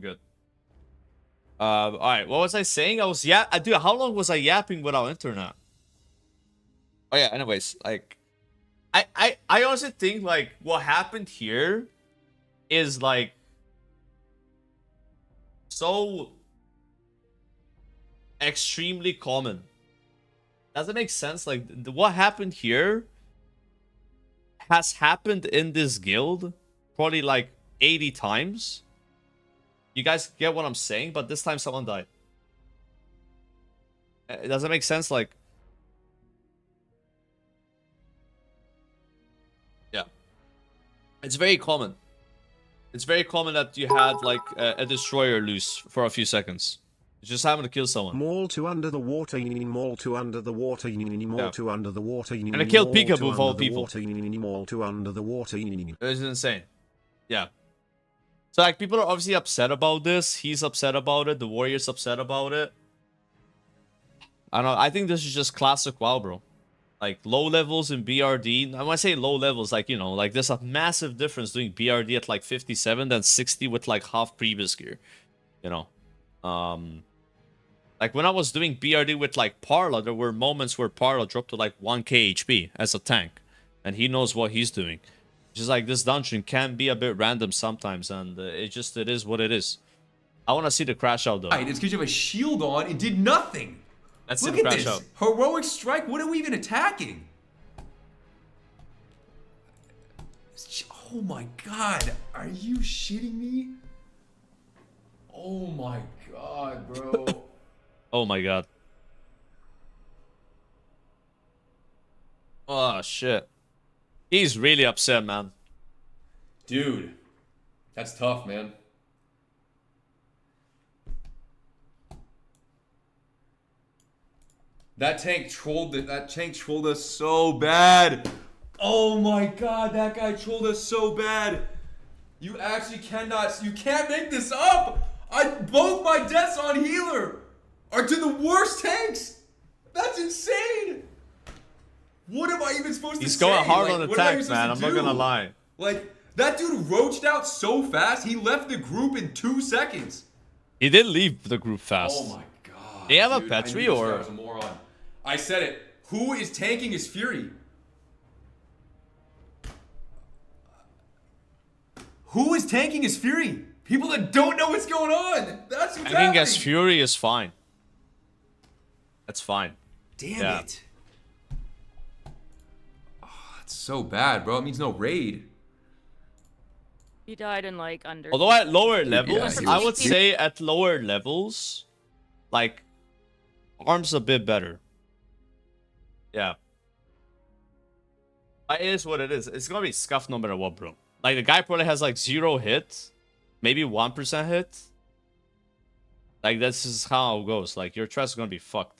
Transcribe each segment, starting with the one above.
good. All right. What was I saying? I was dude. How long was I yapping without internet? Oh yeah. Anyways, like, I honestly think like what happened here is like so extremely common. Does it make sense? Like what happened here has happened in this guild probably like 80 times. You guys get what I'm saying? But this time someone died. Does it make sense? Like, yeah. It's very common. It's very common that you had like a destroyer loose for a few seconds. It's just having to kill someone. Mall to under the water, mall to under the water, mall to under the water, and I killed Pikaboo of all people. Mall to under the water. It's insane. Yeah. So like people are obviously upset about this. He's upset about it. The Warrior's upset about it. I don't know. I think this is just classic WoW, bro. Like low levels in BRD. I want to say low levels, like, you know, like there's a massive difference doing BRD at like 57 than 60 with like half previous gear. You know. Like when I was doing BRD with like Parla, there were moments where Parla dropped to like 1k HP as a tank. And he knows what he's doing. Just like this dungeon can be a bit random sometimes, and it is what it is. I want to see the crash out though. Right, it's because you have a shield on. It did nothing. Let's Look see the at crash this. out. Heroic strike. What are we even attacking? Oh my god. Are you shitting me? Oh my god, bro. Oh my god. Oh shit. He's really upset, man. Dude. That's tough, man. That tank trolled us so bad. Oh my god, that guy trolled us so bad. You actually you can't make this up. Both my deaths on healer are to the worst tanks. That's insane. What am I even supposed to say? He's going hard on the what am I tank, even man. I'm supposed not to gonna do? lie. Like, that dude roached out so fast, he left the group in 2 seconds. He did leave the group fast. Oh my god. They have a dude, Petri I knew this or guy was a moron. I said it. Who is tanking his Fury? Who is tanking his Fury? People that don't know what's going on. That's what's I think as happening. Fury is fine. That's fine. Damn it. Oh, that's so bad, bro. It means no raid. He died in like under. Although at lower levels, he I was- would say at lower levels, like, arm's a bit better. Yeah. It is what it is. It's gonna be scuffed no matter what, bro. Like, the guy probably has like 0 hit, maybe 1% hit. Like, this is how it goes. Like, your trust is gonna be fucked.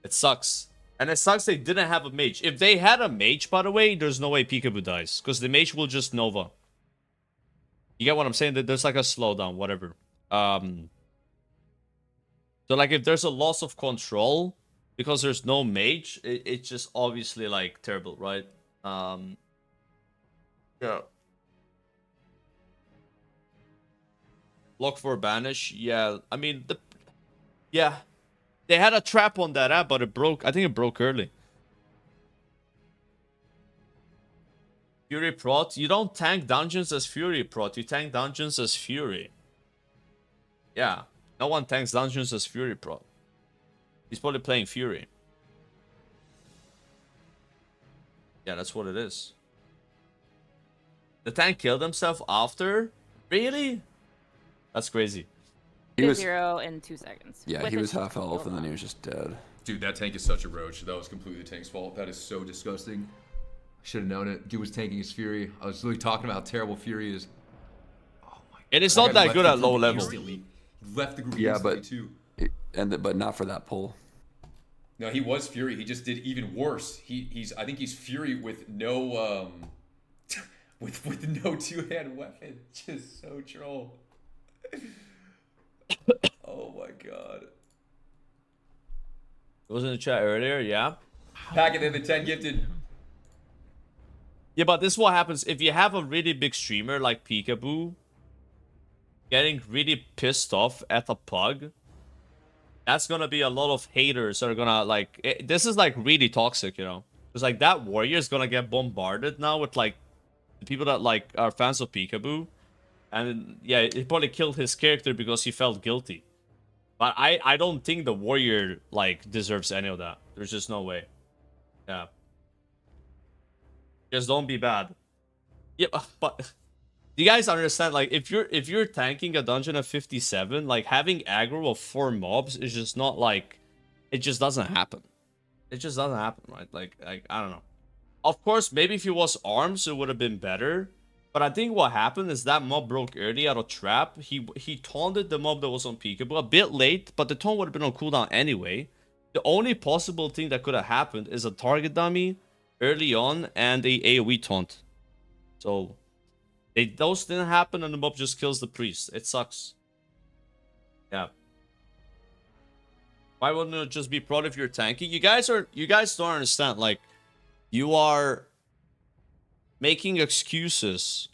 It sucks. And it sucks they didn't have a mage. If they had a mage, by the way, there's no way Pikaboo dies. Because the mage will just Nova. You get what I'm saying? There's like a slowdown, whatever. So like if there's a loss of control because there's no mage, it's just obviously like terrible, right? Yeah. Block for banish, yeah. I mean, yeah. They had a trap on that app, but it broke. I think it broke early. Fury Prot. You don't tank dungeons as Fury Prot. You tank dungeons as Fury. Yeah. No one tanks dungeons as Fury Prot. He's probably playing Fury. Yeah, that's what it is. The tank killed himself after? Really? That's crazy. He was 0 in 2 seconds. Yeah, With he was his half health and then he skill was just dead. Dude, that tank is such a roach. That was completely the tank's fault. That is so disgusting. I should have known it. Dude was tanking his Fury. I was literally talking about how terrible Fury is. Oh my god. It is not that good at low level. He left the group Yeah, instantly but too. But not for that pull. No, he was Fury. He just did even worse. I think he's Fury with no with no two-hand weapon. Just so troll. Oh my god. It was in the chat earlier, yeah. Pack it in the 10 gifted. Yeah, but this is what happens if you have a really big streamer like Pikaboo. getting really pissed off at a pug, that's gonna be a lot of haters that are gonna like this is like really toxic, you know, because like that warrior is gonna get bombarded now with like the people that like are fans of Pikaboo, and yeah, he probably killed his character because he felt guilty. But I don't think the warrior like deserves any of that. There's just no way. Yeah, just don't be bad. Yeah, but do you guys understand? Like, if you're tanking a dungeon of 57, like having aggro of 4 mobs is just not like, it just doesn't happen. It just doesn't happen, right? Like I don't know. Of course, maybe if it was arms, it would have been better. But I think what happened is that mob broke early out of trap. He taunted the mob that was on Pikaboo a bit late, but the taunt would have been on cooldown anyway. The only possible thing that could have happened is a target dummy early on and a AoE taunt. So those didn't happen, and the mob just kills the priest. It sucks. Yeah. Why wouldn't it just be proud if you're tanking? You guys don't understand. Like, you are making excuses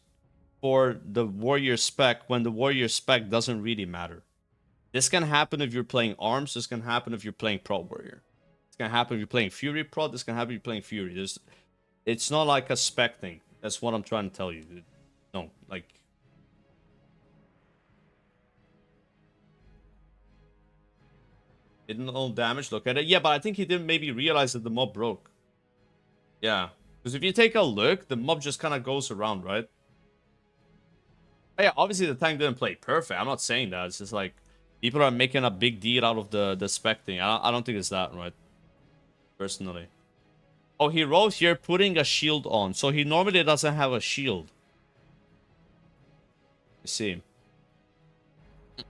for the warrior spec when the warrior spec doesn't really matter. This can happen if you're playing arms. This can happen if you're playing pro warrior. This can happen if you're playing fury pro. This can happen if you're playing fury. It's not like a spec thing. That's what I'm trying to tell you, dude. No, like... Didn't know damage, look at it. Yeah, but I think he didn't maybe realize that the mob broke. Yeah. Because if you take a look, the mob just kind of goes around, right? Yeah, obviously the tank didn't play perfect. I'm not saying that. It's just like, people are making a big deal out of the spec thing. I don't think it's that, right? Personally. Oh, he wrote here, putting a shield on. So he normally doesn't have a shield. Let's see.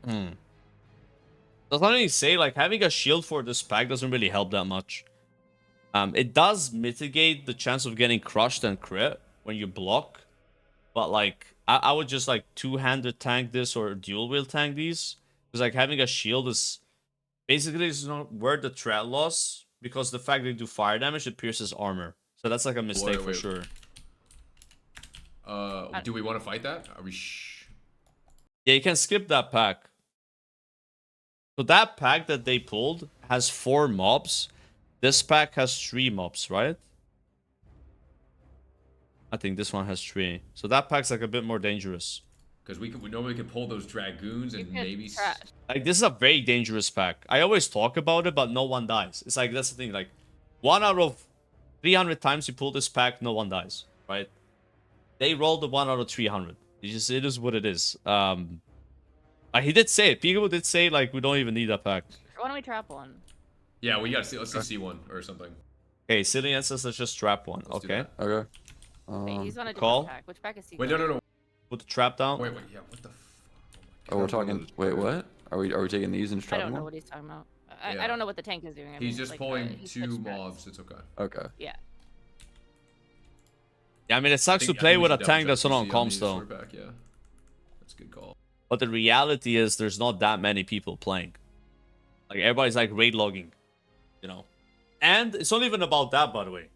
Does not really say, like, having a shield for this pack doesn't really help that much. It does mitigate the chance of getting crushed and crit when you block. But, like, I would just, like, two-handed tank this or dual-wheel tank these. Because, like, having a shield is... Basically, it's not worth the threat loss. Because the fact they do fire damage, it pierces armor. So that's, like, a mistake for sure. Do we want to fight that? Are we Yeah, you can skip that pack. So that pack that they pulled has 4 mobs. This pack has 3 mobs, right? I think this one has 3. So that pack's like a bit more dangerous. Because we normally can pull those dragoons and maybe... Like, this is a very dangerous pack. I always talk about it, but no one dies. It's like, that's the thing. Like, 1 out of 300 times you pull this pack, no one dies, right? They rolled the 1 out of 300. It is what it is. He did say it. Pikaboo did say, like, we don't even need that pack. Why don't we trap one? Yeah, we gotta see. Let's just see one or something. Okay, Cillian says let's just trap one. Let's okay. Okay. Wait, he's on a call? different pack. Which pack is he? Wait, no. Put the trap down. Wait, yeah, what the fuck? Oh, we're talking... Wait, what? Are we taking these and I trapping don't know them? what he's talking about. Yeah. I don't know what the tank is doing. I He's mean, just like, pulling he 2 switched strats. mobs. It's okay. Okay. Yeah. Yeah, I mean, it sucks to play with a tank that's not on comms, though. Yeah. That's a good call. But the reality is there's not that many people playing. Like, everybody's, like, raid logging. You know? And it's not even about that, by the way.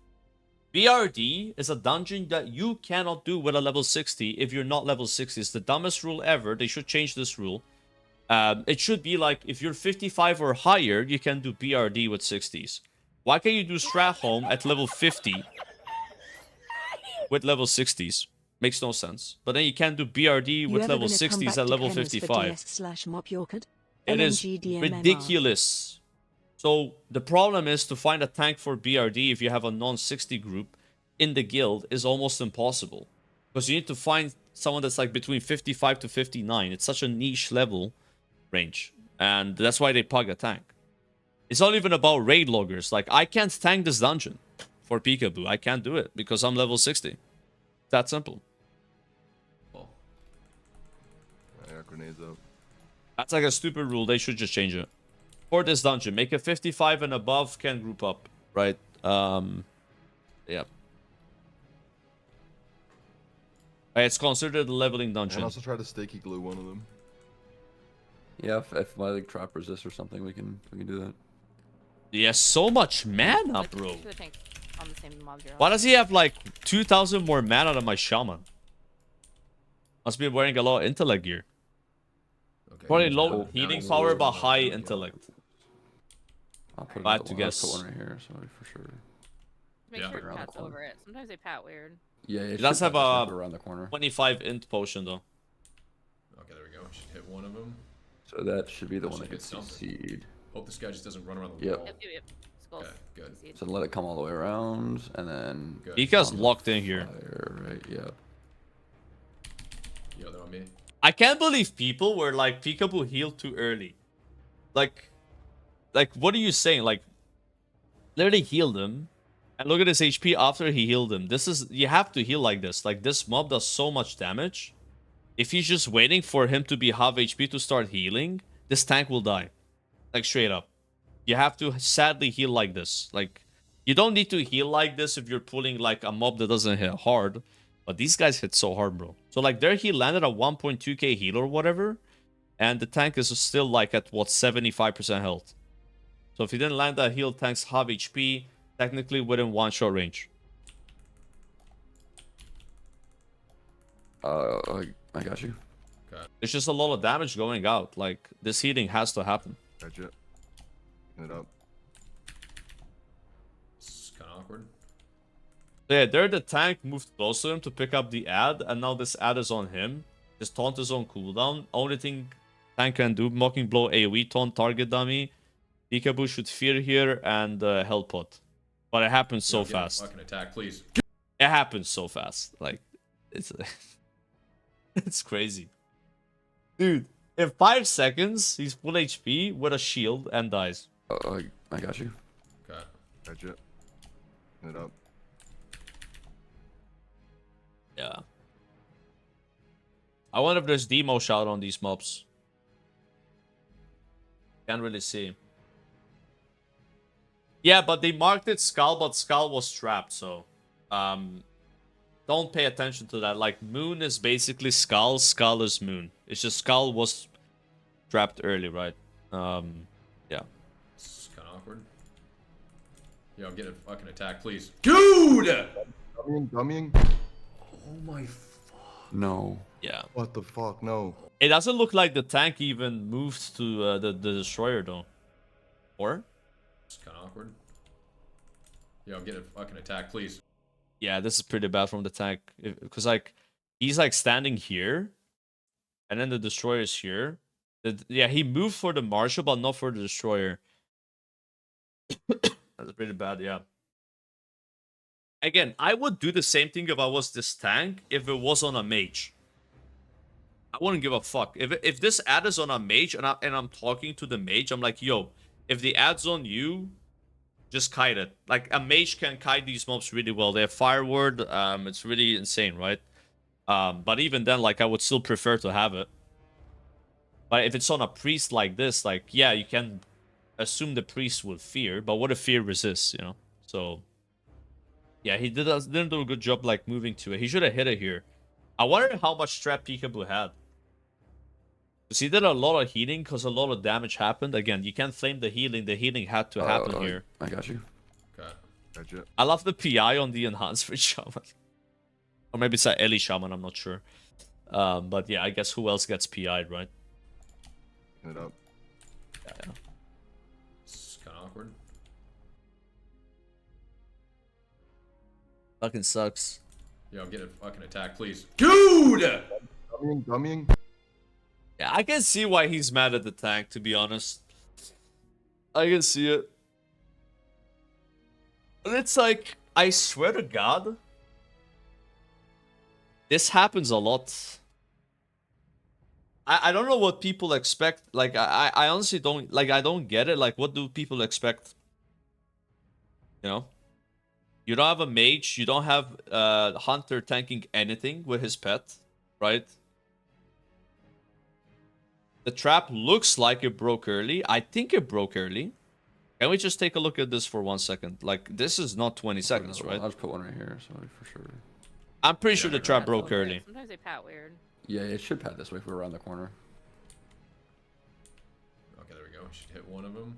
BRD is a dungeon that you cannot do with a level 60 if you're not level 60. It's the dumbest rule ever. They should change this rule. It should be like, if you're 55 or higher, you can do BRD with 60s. Why can't you do Strat Home at level 50 with level 60s? Makes no sense. But then you can't do BRD with level 60s at level 55. It is ridiculous. So the problem is to find a tank for BRD if you have a non-60 group in the guild is almost impossible. Because you need to find someone that's like between 55 to 59. It's such a niche level range. And that's why they pug a tank. It's not even about raid loggers. Like, I can't tank this dungeon for Pikaboo. I can't do it because I'm level 60. That simple. Oh. I got grenades up. That's like a stupid rule. They should just change it. For this dungeon, make it 55 and above can group up, right? Yeah. It's considered a leveling dungeon. And also try to sticky glue one of them. Yeah, if my like trap resist or something, we can do that. He has so much mana, Let's bro. do the tank on the same mobs you're on. Why does he have like 2,000 more mana than my shaman? Must be wearing a lot of intellect gear. Probably he's low down- heating down power, four. but high Yeah. intellect. I'll put If I had another to one. I'll guess. put one right here, so for sure. Make Yeah. sure Around it the pats corner. over it. Sometimes they pat weird. Yeah, It it does should have pat this way a if we're around the corner. 25 int potion though. Okay, there we go. Should hit one of them. So that should be the That one should that hit gets something. CC'd. Hope this guy just doesn't run around the Yep. wall. Yep. Skulls. Okay, good. Succeed. So let it come all the way around, and then. Good. Pika's on the locked in here. fire, right? Yeah. Yo, they're on me. I can't believe people were like Pikaboo healed too early. Like what are you saying? Like, literally healed him, and look at his HP after he healed him. This is, you have to heal like this. Like, this mob does so much damage. If he's just waiting for him to be half HP to start healing, this tank will die. Like, straight up. You have to sadly heal like this. Like, you don't need to heal like this if you're pulling like a mob that doesn't hit hard. But these guys hit so hard, bro. So like there he landed a 1.2k heal or whatever. And the tank is still like at what, 75% health. So if he didn't land that heal, tank's half HP, technically within one-shot range. I got you. Okay. There's just a lot of damage going out. Like, this healing has to happen. Gotcha. Hit it up. It's kind of awkward. So yeah, there the tank moved close to him to pick up the ad, and now this ad is on him. His taunt is on cooldown. Only thing tank can do, Mocking Blow, AoE taunt, target dummy. Pikaboo should fear here, and Hell Pot. But it happens so Yo, get a fast. Fucking attack, please. It happens so fast. Like, it's it's crazy. Dude, in 5 seconds, he's full HP with a shield and dies. I got you. Okay. Gotcha. Hit it up. Yeah. I wonder if there's demo shout on these mobs. Can't really see. Yeah, but they marked it Skull, but Skull was trapped, so don't pay attention to that. Like, Moon is basically Skull, Skull is Moon. It's just Skull was trapped early, right? Yeah. It's kind of awkward. Yo, get a fucking attack, please. Dude! Dummying. Oh my No. Yeah. What the fuck? No. It doesn't look like the tank even moved to the Destroyer, though. Or? It's kind of awkward. Yo, get a fucking attack, please. Yeah, this is pretty bad from the tank. Because, like, he's, like, standing here. And then the Destroyer's here. Yeah, he moved for the Marshal, but not for the Destroyer. That's pretty bad, yeah. Again, I would do the same thing if I was this tank, if it was on a mage. I wouldn't give a fuck. If this ad is on a mage, and I'm talking to the mage, I'm like, yo, if the ad's on you, just kite it. Like, a mage can kite these mobs really well. They have Fire Word. It's really insane, right? But even then, like, I would still prefer to have it. But if it's on a priest like this, like, yeah, you can assume the priest will fear. But what if fear resists, you know? So, yeah, he didn't do a good job, like, moving to it. He should have hit it here. I wonder how much trap Pikaboo had. Because he did a lot of healing, because a lot of damage happened. Again, you can't flame the healing. The healing had to happen here. I got you. Okay. Gotcha. I love the PI on the enhanced for Shaman. Or maybe it's an Ellie Shaman, I'm not sure. But yeah, I guess who else gets PI'd, right? Hit it up. Yeah. It's kind of awkward. Fucking sucks. Yo, get a fucking attack, please. Dude! Dummying. Yeah, I can see why he's mad at the tank, to be honest. I can see it. But it's like, I swear to God, this happens a lot. I don't know what people expect. Like, I honestly don't, like, I don't get it. Like, what do people expect? You know? You don't have a mage. You don't have Hunter tanking anything with his pet, right? The trap looks like it broke early. I think it broke early. Can we just take a look at this for 1 second? Like, this is not 20 seconds, right? I'll just put one right here, so for sure. I'm pretty sure the they're trap Pats broke over it. early. Sometimes they pat weird. Yeah, it should pat this way if we're around the corner. Okay, there we go. Should hit one of them.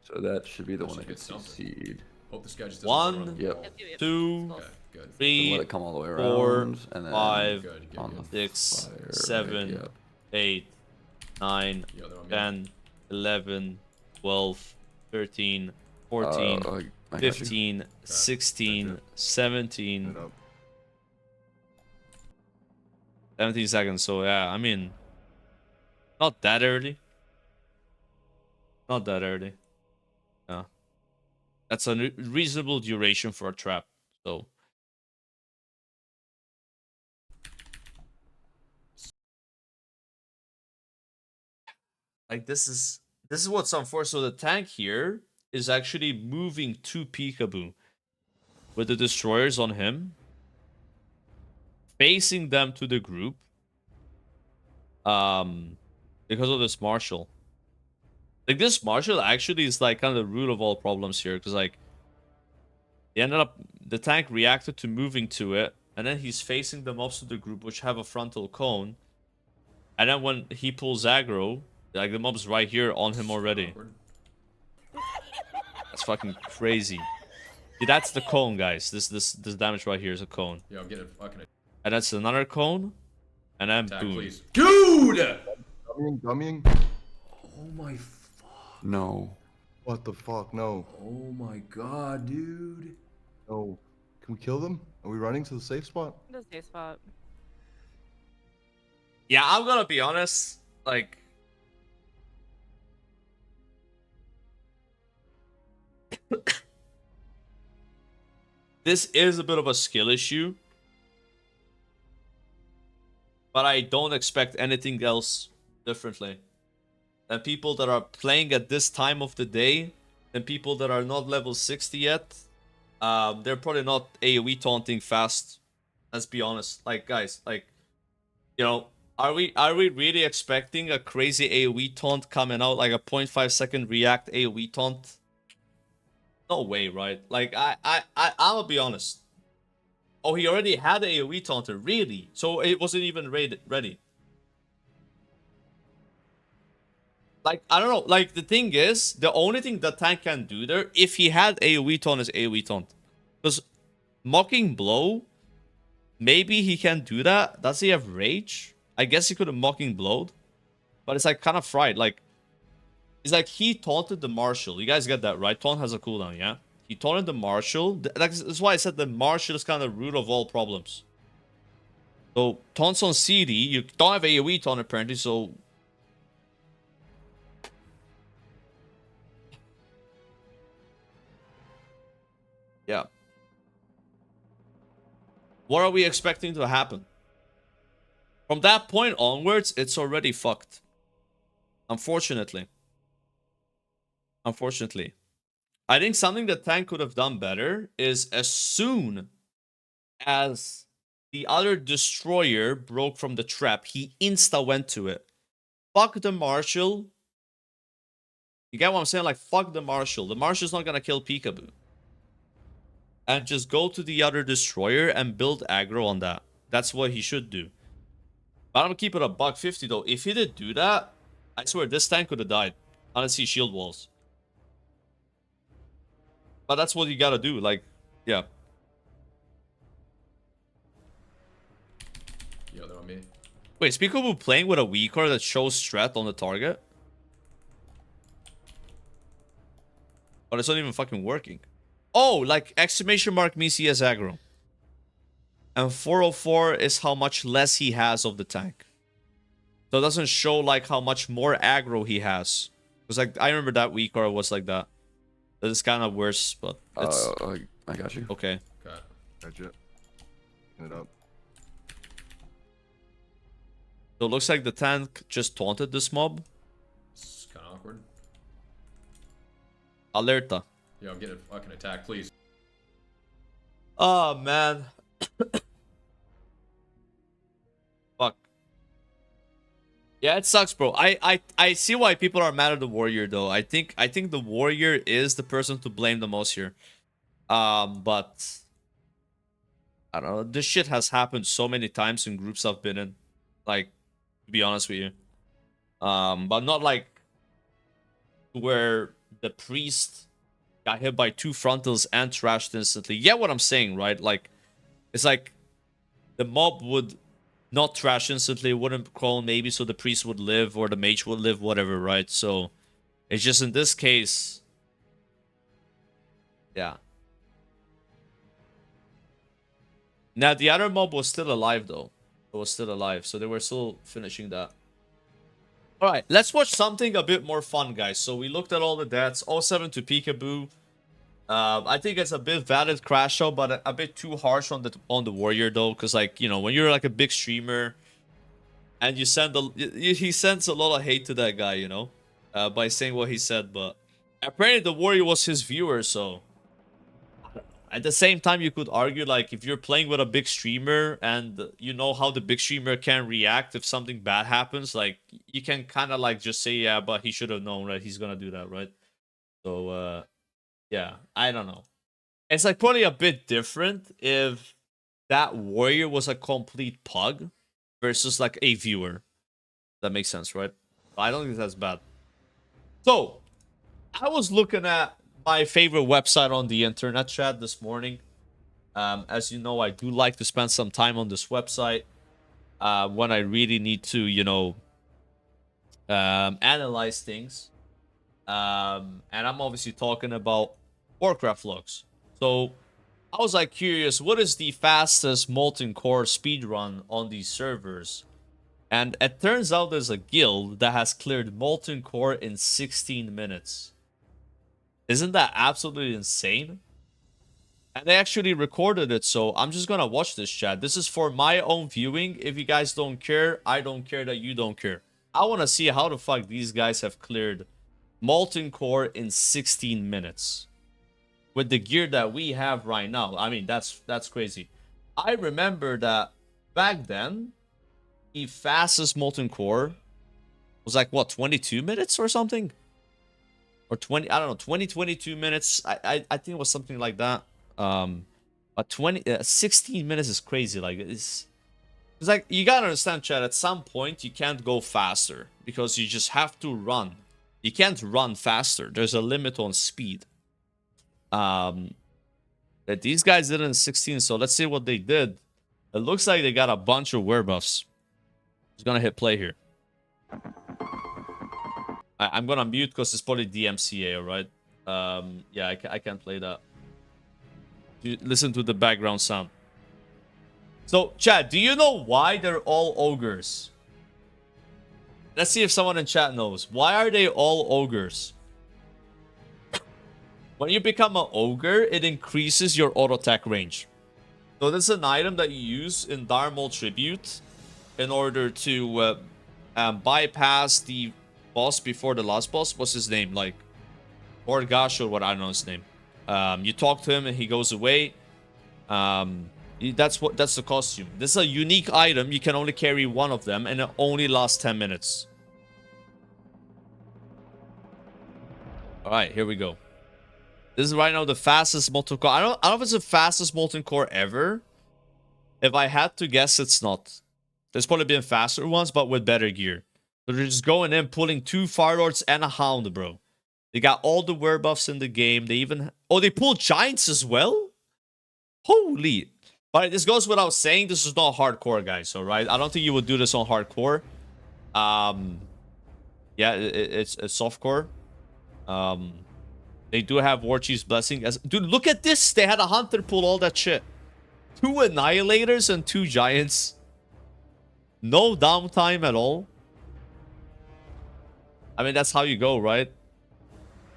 So that should be the That one should that gets hit something. CC'd. Hope this guy just doesn't One. run around the Yep. wall. Yep. 2, Skulls. Okay, good. So 3, let it come all the way 4, around, and then 5, Good, good, on good. the 6, fire, 7, right, yep. 8, 9, Yo, they're on me. 10, 11, 12, 13, 14, I got you. 15, 16, Gotcha. 17, Clean it up. 17 seconds. So yeah, I mean, not that early. Not that early. Yeah. That's a reasonable duration for a trap. So like this is what's unfortunate. So the tank here is actually moving to Pikaboo with the destroyers on him, facing them to the group. Because of this Marshall. Like this Marshall actually is like kind of the root of all problems here, because like he ended up, the tank reacted to moving to it, and then he's facing the mobs to the group which have a frontal cone, and then when he pulls aggro, like the mob's right here on him already. Awkward. That's fucking crazy. See, that's the cone, guys. This damage right here is a cone, Yo, get it fucking and that's another cone, and then attack, boom. please. Dude! Dummying. Oh my fuck. No. What the fuck? No. Oh my god, dude. No. Can we kill them? Are we running to the safe spot? The safe spot. Yeah, I'm gonna be honest. Like, this is a bit of a skill issue, but I don't expect anything else differently than people that are playing at this time of the day and people that are not level 60 yet. They're probably not AoE taunting fast. Let's be honest. Like, guys, like, you know, are we really expecting a crazy AoE taunt coming out, like a 0.5 second react AoE taunt? No way, right? Like, I'll be honest. Oh, he already had AoE taunter, really? So it wasn't even ready. Like, I don't know. Like, the thing is, the only thing that tank can do there, if he had AoE taunt, is AoE taunt. Because Mocking Blow, maybe he can do that. Does he have Rage? I guess he could have Mocking Blowed. But it's like kind of fried. Like, it's like he taunted the Marshal. You guys get that, right? Taunt has a cooldown, yeah? He taunted the Marshal. That's why I said the Marshal is kind of the root of all problems. So, taunts on CD, you don't have AoE taunt apparently, so... yeah. What are we expecting to happen? From that point onwards, it's already fucked. Unfortunately. Unfortunately. I think something that tank could have done better is as soon as the other destroyer broke from the trap, he insta went to it. Fuck the Marshal. You get what I'm saying? Like, fuck the Marshal. The Marshal's not gonna kill Pikaboo. And just go to the other destroyer and build aggro on that. That's what he should do. But I'm gonna keep it a $150 though. If he did do that, I swear this tank could have died. Unless he shield walls. But that's what you gotta do. Like, yeah. Yo, they're on me. Wait, is Pikaboo playing with a weak card that shows strat on the target? But it's not even fucking working. Oh, like exclamation mark means he has aggro. And 404 is how much less he has of the tank. So it doesn't show like how much more aggro he has. Because like I remember that weak card was like that. That is kind of worse, but it's I got you. okay. Okay. Gotcha. Clean it up. So it looks like the tank just taunted this mob. It's kind of awkward. Alerta. Yo, get a fucking attack, please. Oh man. Fuck. Yeah, it sucks, bro. I see why people are mad at the warrior though. I think the warrior is the person to blame the most here. But I don't know. This shit has happened so many times in groups I've been in. Like, to be honest with you. But not like where the priest got hit by 2 frontals and trashed instantly. You get what I'm saying, right? Like, it's like the mob would not trash instantly, wouldn't clone maybe so the priest would live or the mage would live, whatever, right? So it's just in this case, yeah. Now the other mob was still alive though. It was still alive, so they were still finishing that. Alright, let's watch something a bit more fun, guys. So we looked at all the deaths. 07 to Pikaboo. I think it's a bit valid crash out, but a bit too harsh on the warrior though, because like, you know, when you're like a big streamer and you send he sends a lot of hate to that guy, you know, by saying what he said. But apparently the warrior was his viewer, so at the same time you could argue like if you're playing with a big streamer and you know how the big streamer can react if something bad happens, like you can kind of like just say, yeah, but he should have known that he's gonna do that, right? So yeah, I don't know. It's like probably a bit different if that warrior was a complete pug versus like a viewer. That makes sense, right? I don't think that's bad. So I was looking at my favorite website on the internet, chat, this morning. As you know, I do like to spend some time on this website when I really need to, you know, analyze things. And I'm obviously talking about Warcraft logs. So I was like curious, what is the fastest molten core speedrun on these servers? And it turns out there's a guild that has cleared molten core in 16 minutes. Isn't that absolutely insane? And they actually recorded it, so I'm just gonna watch this, chat. This is for my own viewing. If you guys don't care, I don't care that you don't care. I want to see how the fuck these guys have cleared molten core in 16 minutes. With the gear that we have right now. I mean, that's crazy. I remember that back then, the fastest molten core was like, what, 22 minutes or something? Or 20, I don't know, 22 minutes. I think it was something like that. But 16 minutes is crazy. Like, it's like, you gotta understand, chat, at some point you can't go faster because you just have to run. You can't run faster. There's a limit on speed. That these guys did in 16, so let's see what they did. It looks like they got a bunch of wear buffs. Just gonna hit play here. I'm gonna mute because it's probably DMCA, alright? Yeah, I can't play that. You listen to the background sound. So, chat, do you know why they're all ogres? Let's see if someone in chat knows. Why are they all ogres? When you become an ogre, it increases your auto attack range. So this is an item that you use in Darmol Tribute in order to bypass the boss before the last boss. What's his name? Like Orgash or what? I don't know his name. You talk to him and he goes away. That's the costume. This is a unique item. You can only carry one of them, and it only lasts 10 minutes. All right, here we go. This is right now the fastest molten core. I don't know if it's the fastest molten core ever. If I had to guess, it's not. There's probably been faster ones, but with better gear. So they're just going in, pulling 2 Fire Lords and a Hound, bro. They got all the wear buffs in the game. They even... Oh, they pulled Giants as well? Holy... But this goes without saying, this is not hardcore, guys, alright? I don't think you would do this on hardcore. Yeah, it's softcore. They do have War Chief's Blessing. Dude, look at this! They had a Hunter pull all that shit. 2 Annihilators and 2 Giants. No downtime at all. I mean, that's how you go, right?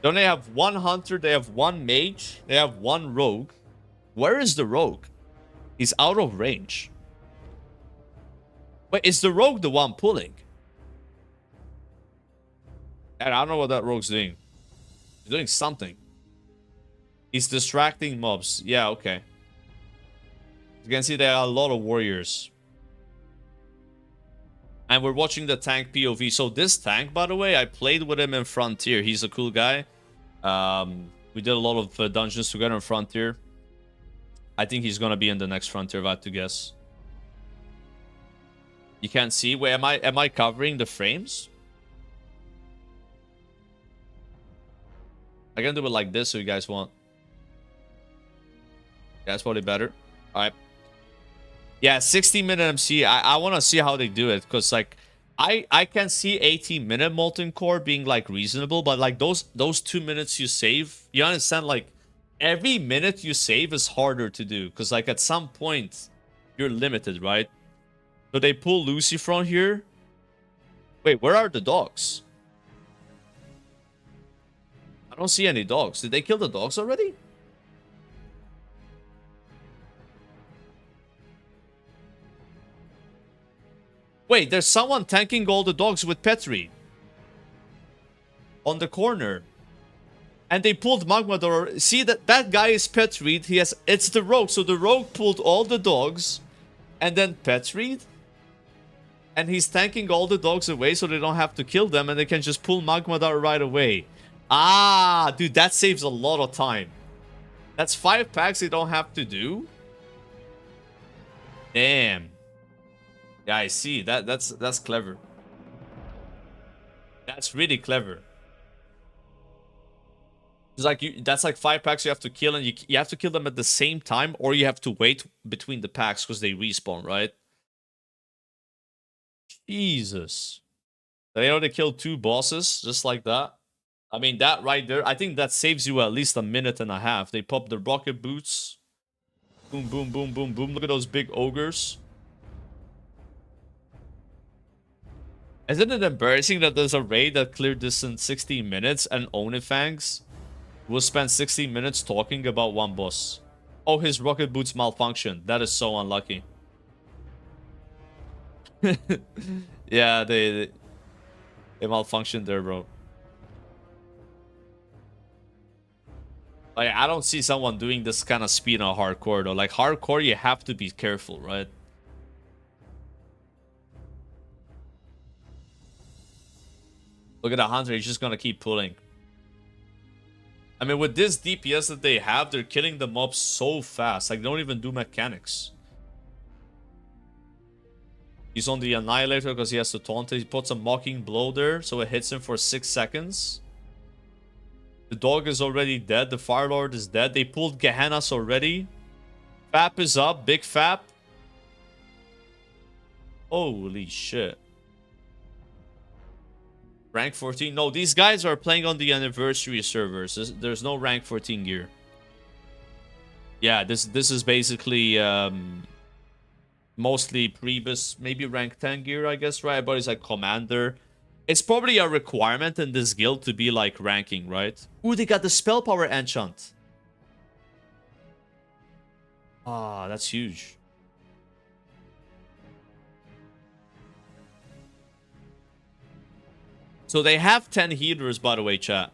They only have 1 Hunter, they have 1 Mage, they have 1 Rogue. Where is the Rogue? He's out of range. Wait, is the Rogue the one pulling? And I don't know what that Rogue's doing. He's doing something. He's distracting mobs. Yeah, okay. You can see there are a lot of warriors. And we're watching the tank POV. So this tank, by the way, I played with him in Frontier. He's a cool guy. We did a lot of dungeons together in Frontier. I think he's gonna be in the next Frontier, if I had to guess. You can't see. Wait, am I covering the frames? I can do it like this if you guys want. Yeah, that's probably better. Alright. Yeah, 60-minute MC. I want to see how they do it, because like I can see 18-minute molten core being like reasonable, but like those 2 minutes you save, you understand, like every minute you save is harder to do, because like at some point you're limited, right? So they pull Lucy from here. Wait, where are the dogs? I don't see any dogs. Did they kill the dogs already? Wait, there's someone tanking all the dogs with Petri. On the corner. And they pulled Magma Door. See, that guy is Petried. It's the rogue. So the rogue pulled all the dogs. And then Petried. And he's tanking all the dogs away so they don't have to kill them. And they can just pull Magma Door right away. Ah, dude, that saves a lot of time. That's 5 packs they don't have to do. Damn. Yeah, I see. That's clever. That's really clever. It's like that's like 5 packs you have to kill, and you have to kill them at the same time, or you have to wait between the packs because they respawn, right? Jesus. They only killed 2 bosses just like that. I mean, that right there, I think that saves you at least a minute and a half. They pop the rocket boots. Boom, boom, boom, boom, boom. Look at those big ogres. Isn't it embarrassing that there's a raid that cleared this in 16 minutes and Onlyfangs will spend 16 minutes talking about one boss? Oh, his rocket boots malfunctioned. That is so unlucky. Yeah, they malfunctioned there, bro. Like, I don't see someone doing this kind of speed on hardcore, though. Like, hardcore, you have to be careful, right? Look at the hunter, he's just gonna keep pulling. I mean, with this DPS that they have, they're killing the mobs so fast. Like, they don't even do mechanics. He's on the Annihilator because he has to taunt it. He puts a Mocking Blow there, so it hits him for 6 seconds. The dog is already dead. The Fire Lord is dead. They pulled Gehennas already. Fap is up. Big Fap. Holy shit. Rank 14? No, these guys are playing on the anniversary servers. There's no rank 14 gear. Yeah, this is basically mostly Priebus, maybe rank 10 gear, I guess, right? But it's like commander. It's probably a requirement in this guild to be like ranking, right? Ooh, they got the spell power enchant. Ah, that's huge. So they have 10 healers, by the way, chat.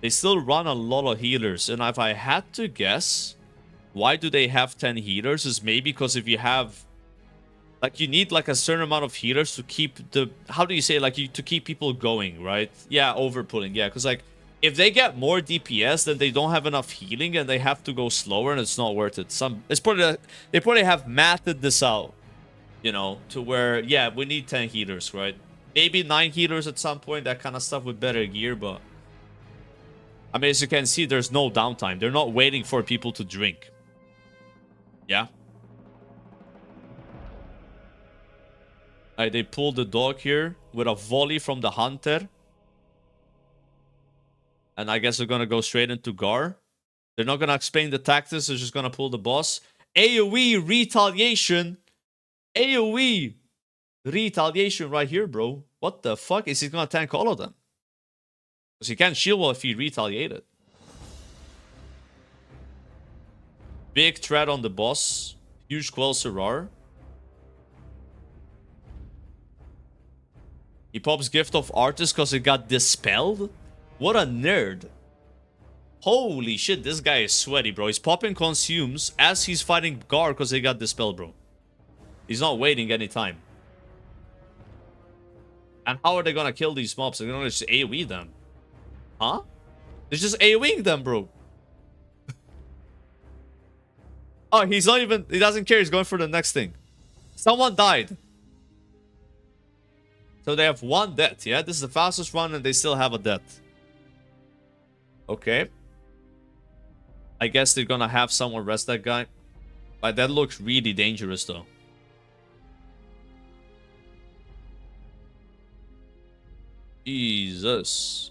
They still run a lot of healers. And if I had to guess, why do they have 10 healers? Is maybe because if you have... Like, you need, like, a certain amount of healers to keep the... How do you say, like, to keep people going, right? Yeah, overpulling, yeah. Because, like, if they get more DPS, then they don't have enough healing and they have to go slower and it's not worth it. It's probably... They probably have mathed this out, you know, to where, yeah, we need 10 healers, right? Maybe 9 healers at some point, that kind of stuff with better gear, but... I mean, as you can see, there's no downtime. They're not waiting for people to drink. Yeah? Alright, they pulled the dog here with a volley from the hunter. And I guess they're gonna go straight into Gar. They're not gonna explain the tactics, they're just gonna pull the boss. AoE retaliation! AoE! Retaliation right here, bro. What the fuck? Is he gonna tank all of them? Because he can't shield well if he retaliated. Big threat on the boss. Huge Quell Serrar. He pops Gift of Artist because it got dispelled? What a nerd. Holy shit, this guy is sweaty, bro. He's popping Consumes as he's fighting Gar because he got dispelled, bro. He's not waiting any time. And how are they gonna kill these mobs? They're gonna just AoE them. Huh? They're just AoEing them, bro. Oh, he's not even... He doesn't care. He's going for the next thing. Someone died. So they have 1 death, yeah? This is the fastest run and they still have a death. Okay. I guess they're gonna have someone rest that guy. Like, that looks really dangerous, though. Jesus.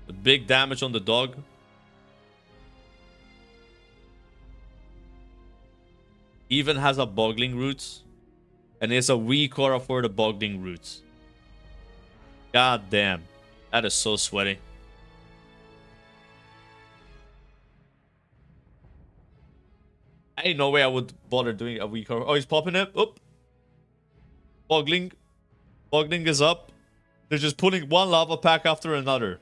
The big damage on the dog. Even has a boggling root. And it's a weak aura for the boggling root. God damn. That is so sweaty. Ain't no way I would bother doing a weak aura. Oh, he's popping it. Oop. Boggling. Boggling is up. They're just pulling one lava pack after another.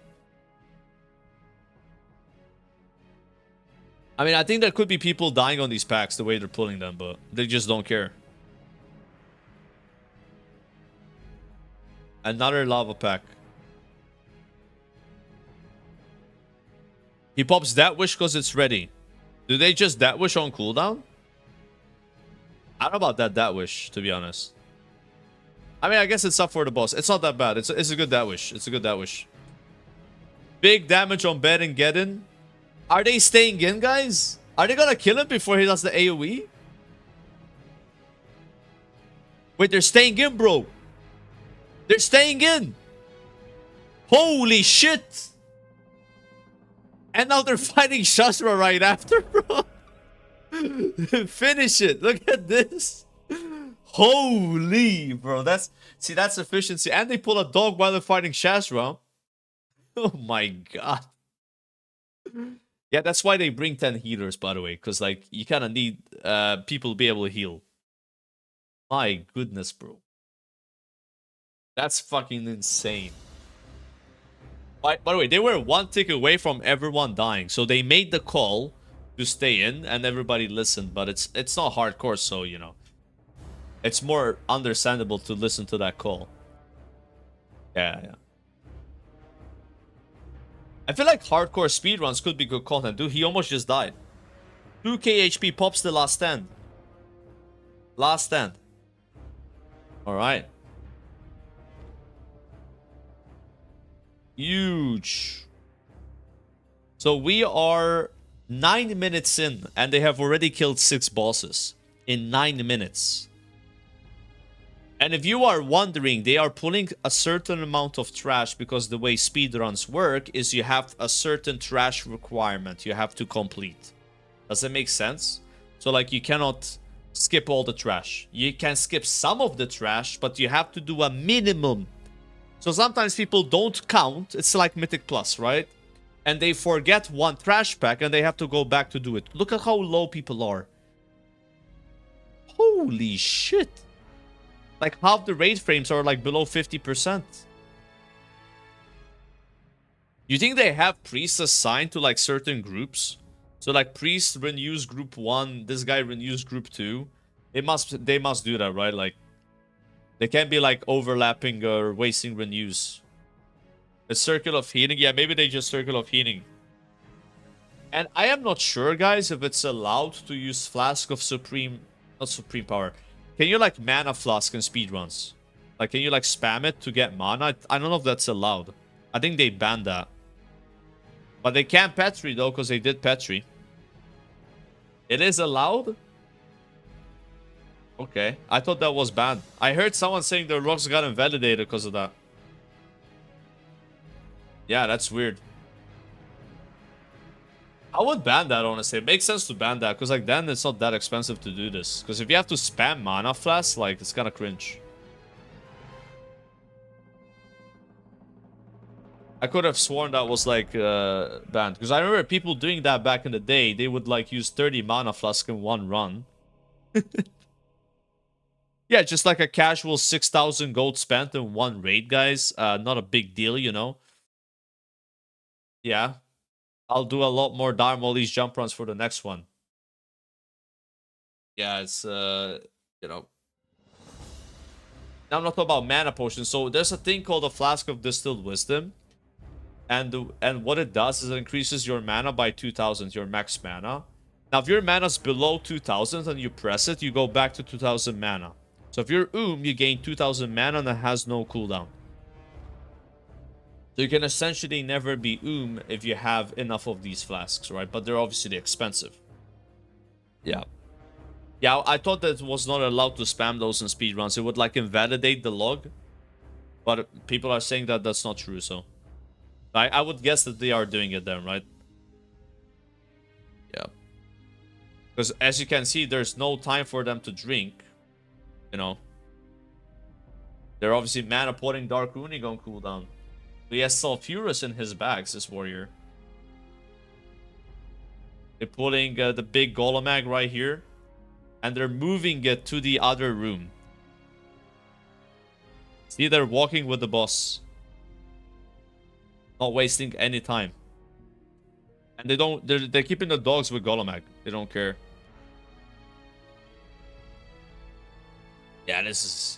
I mean, I think there could be people dying on these packs the way they're pulling them, but they just don't care. Another lava pack. He pops that wish because it's ready. Do they just that wish on cooldown? I don't know about that wish, to be honest. I mean, I guess it's up for the boss. It's not that bad. It's a good that wish. It's a good that wish. Big damage on bed and get in. Are they staying in, guys? Are they gonna kill him before he does the AoE? Wait, they're staying in, bro. They're staying in. Holy shit. And now they're fighting Shastra right after, bro. Finish it. Look at this. Holy, bro. That's efficiency. And they pull a dog while they're fighting Shastra. Oh my god. Yeah, that's why they bring 10 healers, by the way. Because, like, you kind of need people to be able to heal. My goodness, bro. That's fucking insane. By the way, they were one tick away from everyone dying. So they made the call to stay in and everybody listened. But it's not hardcore, so, you know. It's more understandable to listen to that call. Yeah. I feel like hardcore speedruns could be good content. Dude, he almost just died. 2k HP pops the last stand. Last stand. Alright. Huge. So we are 9 minutes in and they have already killed 6 bosses in 9 minutes. And if you are wondering, they are pulling a certain amount of trash because the way speedruns work is you have a certain trash requirement you have to complete. Does that make sense? So like you cannot skip all the trash. You can skip some of the trash, but you have to do a minimum. So sometimes people don't count. It's like Mythic Plus, right? And they forget one trash pack and they have to go back to do it. Look at how low people are. Holy shit. Like half the raid frames are like below 50%. You think they have priests assigned to like certain groups? So like priest renews group 1, this guy renews group 2. They must do that, right? Like they can't be like overlapping or wasting renews. A circle of healing? Yeah, maybe they just circle of healing. And I am not sure, guys, if it's allowed to use Flask of Supreme... Not Supreme Power. Can you like mana flask in speedruns? Like can you like spam it to get mana? I don't know if that's allowed. I think they banned that. But they can't Petri though, because they did Petri. It is allowed? Okay. I thought that was banned. I heard someone saying the rocks got invalidated because of that. Yeah, that's weird. I would ban that, honestly. It makes sense to ban that, because like then it's not that expensive to do this. Because if you have to spam mana flask, like it's kind of cringe. I could have sworn that was like banned. Because I remember people doing that back in the day. They would like use 30 mana flask in one run. Yeah, just like a casual 6,000 gold spent in one raid, guys. Not a big deal, you know. Yeah. I'll do a lot more Darmoli's jump runs for the next one. Yeah, it's, you know. Now I'm not talking about mana potions. So there's a thing called a Flask of Distilled Wisdom. And what it does is it increases your mana by 2,000, your max mana. Now, if your mana's below 2,000 and you press it, you go back to 2,000 mana. So if you're you gain 2,000 mana and it has no cooldown. So you can essentially never be if you have enough of these flasks, right? But they're obviously expensive. Yeah. Yeah, I thought that it was not allowed to spam those in speedruns. It would like invalidate the log. But people are saying that that's not true, so... I would guess that they are doing it then, right? Yeah. Because as you can see, there's no time for them to drink. You know. They're obviously mana potting Dark Runic on cooldown. He has Sulfurous in his bags, this warrior. They're putting the big Golemag right here. And they're moving it to the other room. See, they're walking with the boss. Not wasting any time. And they're keeping the dogs with Golemag. They don't care. Yeah, this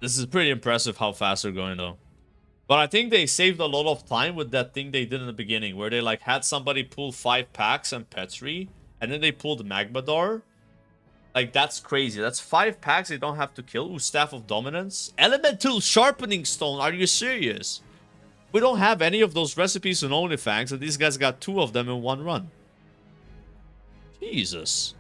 is pretty impressive how fast they're going though. But I think they saved a lot of time with that thing they did in the beginning, where they like had somebody pull 5 packs and Petri, and then they pulled Magmadar. Like, that's crazy. That's 5 packs they don't have to kill. Ooh, Staff of Dominance. Elemental Sharpening Stone. Are you serious? We don't have any of those recipes in Onlyfangs, and these guys got 2 of them in 1 run. Jesus.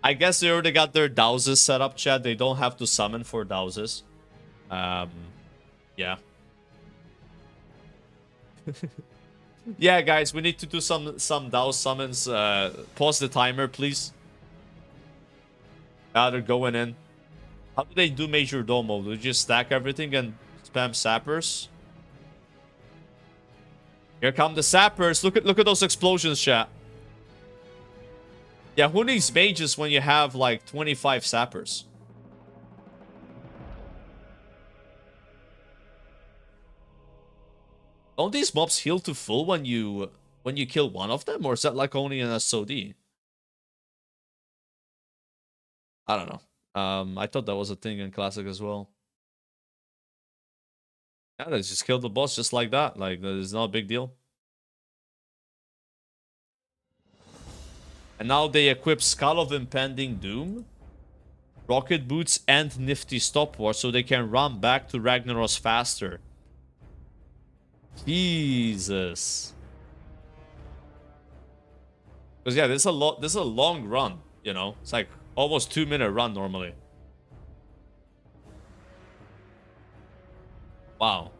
I guess they already got their Dowses set up, chat. They don't have to summon for Dowses. Yeah. Yeah, guys, we need to do some Douse summons. Pause the timer, please. Now they're going in. How do they do Major Domo? Do they just stack everything and spam Sappers? Here come the Sappers. Look at those explosions, chat. Yeah, who needs mages when you have like 25 Sappers? Don't these mobs heal to full when you kill one of them, or is that like only in a SOD? I don't know. I thought that was a thing in Classic as well. Yeah, they just killed the boss just like that. Like, it's not a big deal. And now they equip Skull of Impending Doom, Rocket Boots, and Nifty Stopwatch so they can run back to Ragnaros faster. Jesus. Because yeah, this is a long run, you know. It's like almost 2-minute run normally. Wow.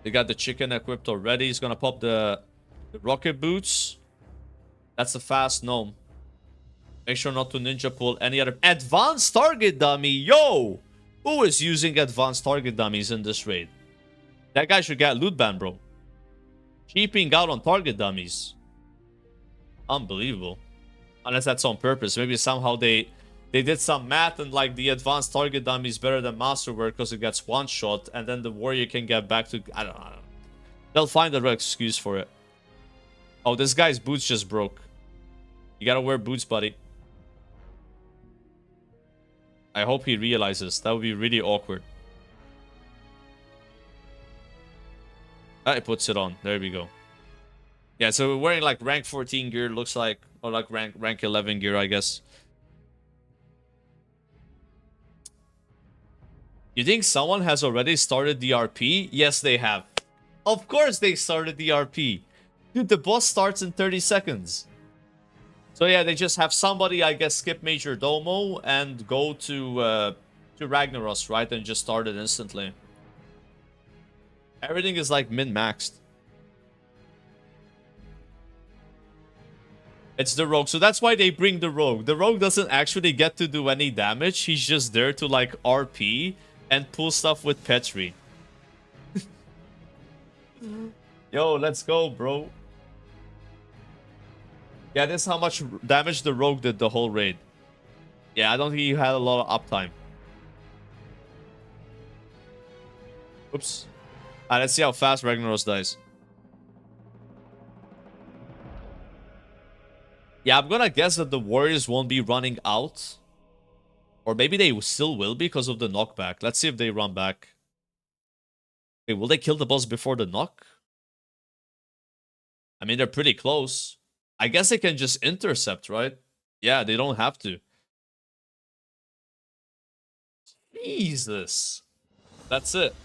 They got the chicken equipped already. He's gonna pop the rocket boots. That's a fast gnome. Make sure not to ninja pull any other advanced target dummy. Yo! Who is using advanced target dummies in this raid? That guy should get loot ban, bro. Cheaping out on target dummies. Unbelievable. Unless that's on purpose. Maybe somehow they did some math and like the advanced target dummy is better than masterwork because it gets one shot and then the warrior can get back to... I don't know. They'll find a excuse for it. Oh, this guy's boots just broke. You gotta wear boots, buddy. I hope he realizes. That would be really awkward. Ah, he puts it on. There we go. Yeah, so we're wearing like rank 14 gear, looks like. Or like rank 11 gear, I guess. You think someone has already started the RP? Yes, they have. Of course they started the RP. Dude, the boss starts in 30 seconds. So yeah, they just have somebody, I guess, skip Major Domo and go to Ragnaros, right? And just start it instantly. Everything is like min-maxed. It's the rogue. So that's why they bring the rogue. The rogue doesn't actually get to do any damage. He's just there to like RP and pull stuff with Petri. Yo, let's go, bro. Yeah, this is how much damage the rogue did the whole raid. Yeah, I don't think he had a lot of uptime. Oops. Let's see how fast Ragnaros dies. Yeah, I'm gonna guess that the warriors won't be running out. Or maybe they still will because of the knockback. Let's see if they run back. Okay, will they kill the boss before the knock? I mean, they're pretty close. I guess they can just intercept, right? Yeah, they don't have to. Jesus. That's it.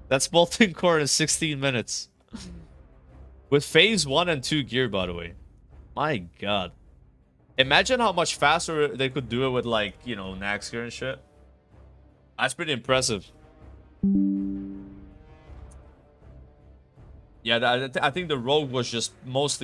That's molten core in 16 minutes. With phase 1 and 2 gear, by the way. My god. Imagine how much faster they could do it with, like, you know, Nax gear and shit. That's pretty impressive. Yeah, I think the rogue was just mostly